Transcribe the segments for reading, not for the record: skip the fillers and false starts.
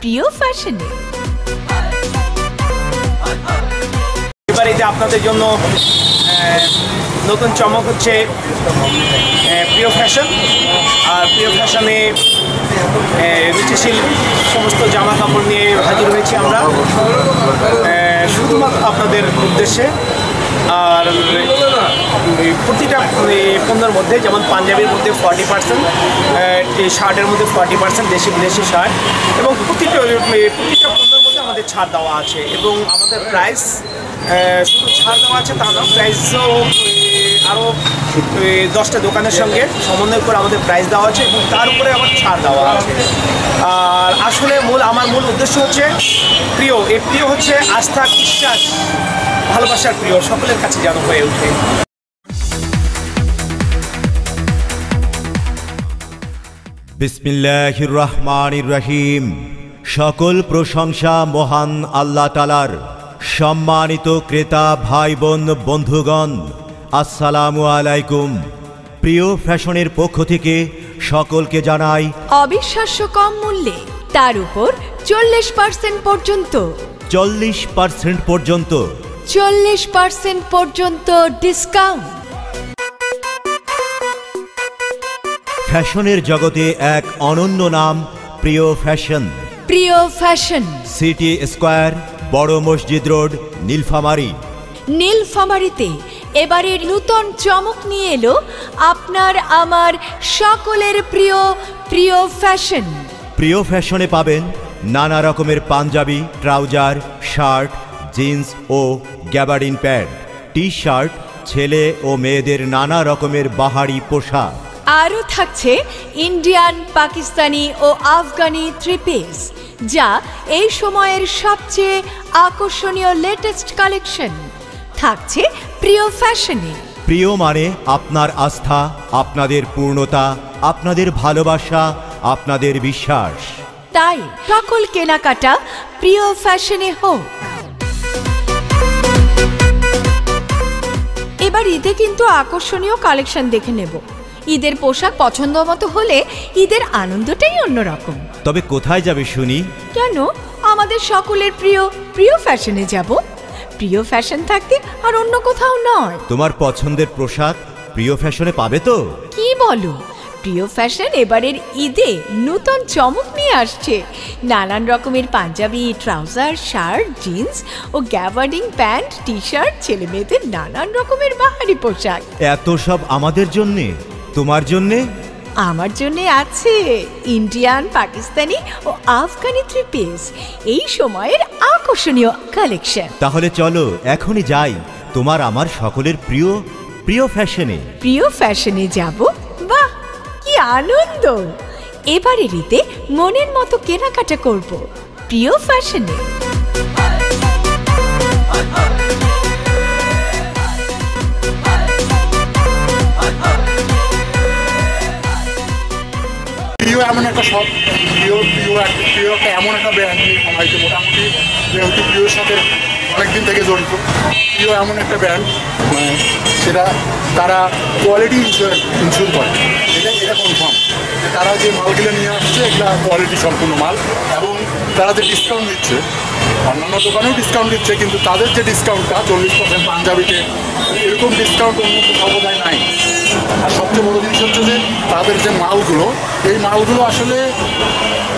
প্রিয় ফ্যাশনে। এবার এটা আপনাদের জন্য নতুন চমক হচ্ছে প্রিয় ফ্যাশন। আর প্রিয় ফ্যাশনে রুচিশীল সমস্ত জামা কাপড় নিয়ে হাজির হয়েছি আমরা শুধুমাত্র আপনাদের উদ্দেশ্যে। আর প্রতিটা পণ্যের মধ্যে, যেমন পাঞ্জাবির মধ্যে 40%, শার্টের মধ্যে 40% দেশি বিদেশি শার্ট, এবং প্রতিটা পণ্যের মধ্যে আমাদের ছাড় দেওয়া আছে। এবং আমাদের প্রাইস শুধু ছাড় দেওয়া আছে তা না, প্রাইসও আরও 10টা দোকানের সঙ্গে সমন্বয় করে আমাদের প্রাইস দেওয়া আছে এবং তার উপরে আবার ছাড় দেওয়া আছে। আর আসলে আমার মূল উদ্দেশ্য হচ্ছে প্রিয়। এই প্রিয় হচ্ছে আস্থা, বিশ্বাস, ভালোবাসার প্রিয়, সকলের কাছে যেন হয়ে ওঠে। বিসমিল্লাহির রহমানির রহিম। সকল প্রশংসা মহান আল্লাহ তাআলার। সম্মানিত ক্রেতা ভাই বোন বন্ধুগণ, আসসালামু আলাইকুম। প্রিয় ফ্যাশনের পক্ষ থেকে সকলকে জানাই অবিশ্বাস্য কম মূল্যে, তার উপর 40% পর্যন্ত 40% পর্যন্ত 40% পর্যন্ত ডিসকাউন্ট। ফ্যাশনের জগতে এক অনন্য নাম প্রিয় ফ্যাশন। প্রিয় ফ্যাশন, সিটি স্কয়ার, বড় মসজিদ রোড, নীলফামারী। নীলফামারীতে এবারের নূতন চমক নিয়ে এলো আপনার আমার সকলের প্রিয় প্রিয় ফ্যাশন। প্রিয় ফ্যাশনে পাবেন নানা রকমের পাঞ্জাবি, ট্রাউজার, শার্ট, জিন্স ও গ্যাবার্ডিন প্যান্ট, টি শার্ট, ছেলে ও মেয়েদের নানা রকমের বাহারি পোশাক। আরও থাকছে ইন্ডিয়ান, পাকিস্তানি ও আফগানি থ্রি পিস, যা এই সময়ের সবচেয়ে আকর্ষণীয় লেটেস্ট কালেকশন থাকছে প্রিয় ফ্যাশনে। প্রিয় মানে আপনার আস্থা, আপনাদের পূর্ণতা, আপনাদের ভালোবাসা, আপনাদের বিশ্বাস। তাই সকল কেনাকাটা প্রিয় ফ্যাশনে হোক। এবার ঈদে কিন্তু আকর্ষণীয় কালেকশন দেখে নেব। ঈদের পোশাক পছন্দ মতো হলে ঈদের আনন্দটাই অন্যরকম। তবে কোথায় যাবে শুনি? কেন, আমাদের সকলের প্রিয় প্রিয় ফ্যাশনে যাব। প্রিয় ফ্যাশন থাকতে আর অন্য কোথাও নয়। তোমার পছন্দের পোশাক প্রিয় ফ্যাশনে পাবে তো? কি বলো, প্রিয় ফ্যাশন এবারের ঈদে নূতন চমক নিয়ে আসছে। নানান রকমের পাঞ্জাবি, ট্রাউজার, শার্ট, জিন্স ও গ্যাবার্ডিং প্যান্ট, টি শার্ট, ছেলে মেয়েদের নানান রকমের বাহারি পোশাক। এত সব আমাদের জন্যে, তোমার জন্যে? আমার জন্যে আছে ইন্ডিয়ান, পাকিস্তানি ও আফগানি থ্রি পিস, এই সময়ের আকর্ষণীয় কালেকশন। তাহলে চলো এখনই যাই তোমার আমার সকলের প্রিয় প্রিয় ফ্যাশনে। প্রিয় ফ্যাশনে যাব? বাহ, কি আনন্দ! এবারে ঈদে মনের মতো কেনাকাটা করব প্রিয় ফ্যাশনে। প্রিয় এমন একটা সব প্রিয়টা এমন একটা ব্র্যান্ড হয়তো মোটামুটি যেহেতু প্রিয়র সাথে অনেকদিন থেকে জড়িত। প্রিয় এমন একটা ব্র্যান্ড, সেটা তারা কোয়ালিটি ইনশিওর করে। এটা কনফার্ম যে তারা যে মালগুলো নিয়ে আসছে এগুলো কোয়ালিটি সম্পূর্ণ মাল, এবং তারা যে ডিসকাউন্ট দিচ্ছে, অন্যান্য দোকানেও ডিসকাউন্ট দিচ্ছে, কিন্তু তাদের যে ডিসকাউন্টটা 40% পাঞ্জাবিতে, এরকম ডিসকাউন্ট অন্য কোথাও বোধহয় নাই। আর সবচেয়ে বড় জিনিস হচ্ছে যে তাদের যে মালগুলো, এই মালগুলো আসলে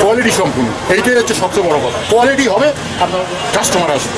কোয়ালিটি সম্পূর্ণ। এইটাই হচ্ছে সবচেয়ে বড় কথা। কোয়ালিটি হবে, আপনার কাস্টমার আসবে।